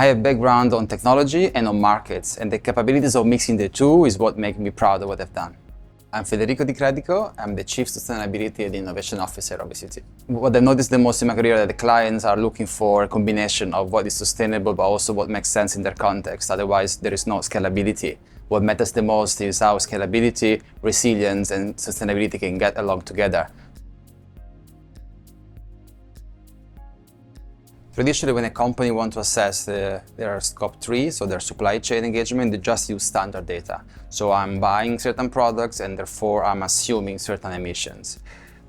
I have background on technology and on markets, and the capabilities of mixing the two is what makes me proud of what I've done. I'm Federico Di Credico. I'm the Chief Sustainability and Innovation Officer of ECT. What I've noticed the most in my career is that the clients are looking for a combination of what is sustainable, but also what makes sense in their context. Otherwise, there is no scalability. What matters the most is how scalability, resilience, and sustainability can get along together. Traditionally, when a company wants to assess their scope 3, so their supply chain engagement, they just use standard data. So I'm buying certain products and therefore I'm assuming certain emissions.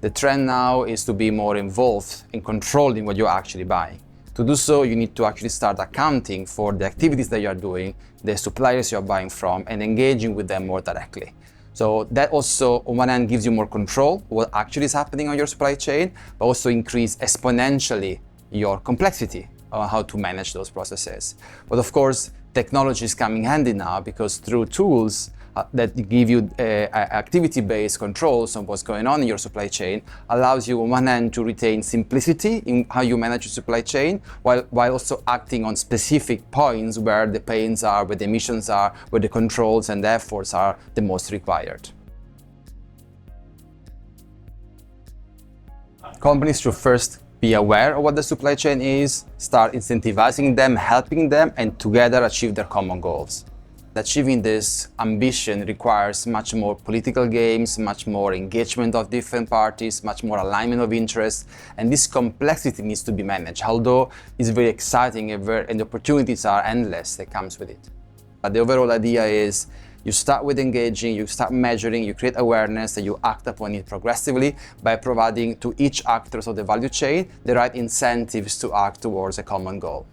The trend now is to be more involved in controlling what you're actually buying. To do so, you need to actually start accounting for the activities that you're doing, the suppliers you're buying from, and engaging with them more directly. So that also, on one hand, gives you more control of what actually is happening on your supply chain, but also increase exponentially your complexity on how to manage those processes. But of course, technology is coming handy now because through tools that give you activity-based controls on what's going on in your supply chain allows you on one hand to retain simplicity in how you manage your supply chain while also acting on specific points where the pains are, where the emissions are, where the controls and the efforts are the most required. Companies should first be aware of what the supply chain is, start incentivizing them, helping them, and together achieve their common goals. Achieving this ambition requires much more political games, much more engagement of different parties, much more alignment of interests, and this complexity needs to be managed, although it's very exciting and the opportunities are endless that comes with it. But the overall idea is you start with engaging, you start measuring, you create awareness, and you act upon it progressively by providing to each actor of the value chain the right incentives to act towards a common goal.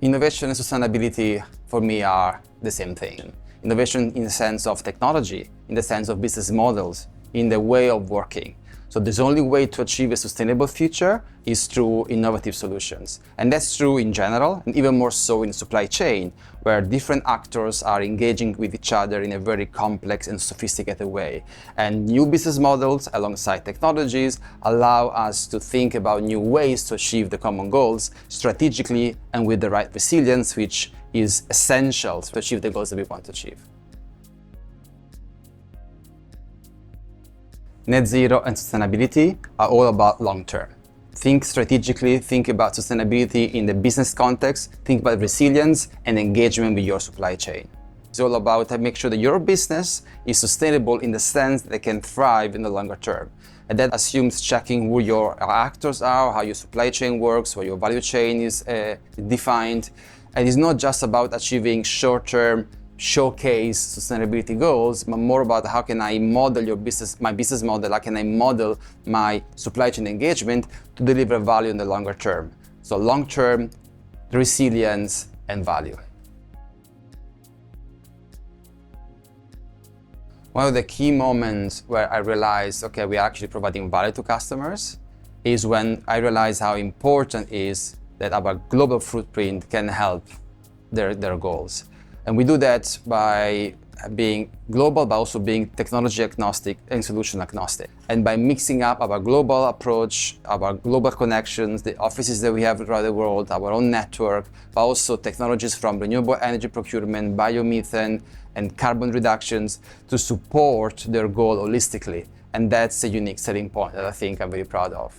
Innovation and sustainability for me are the same thing. Innovation in the sense of technology, in the sense of business models, in the way of working. So the only way to achieve a sustainable future is through innovative solutions. And that's true in general, and even more so in supply chain, where different actors are engaging with each other in a very complex and sophisticated way. And new business models alongside technologies allow us to think about new ways to achieve the common goals strategically and with the right resilience, which is essential to achieve the goals that we want to achieve. Net zero and sustainability are all about long-term. Think strategically, think about sustainability in the business context, think about resilience and engagement with your supply chain. It's all about making sure that your business is sustainable in the sense that it can thrive in the longer term. And that assumes checking who your actors are, how your supply chain works, how your value chain is defined. And it's not just about achieving short-term showcase sustainability goals, but more about how can I model my business model, how can I model my supply chain engagement to deliver value in the longer term. So long-term, resilience, and value. One of the key moments where I realized, okay, we're actually providing value to customers is when I realized how important it is that our global footprint can help their goals. And we do that by being global, but also being technology agnostic and solution agnostic. And by mixing up our global approach, our global connections, the offices that we have around the world, our own network, but also technologies from renewable energy procurement, biomethane, and carbon reductions to support their goal holistically. And that's a unique selling point that I think I'm very proud of.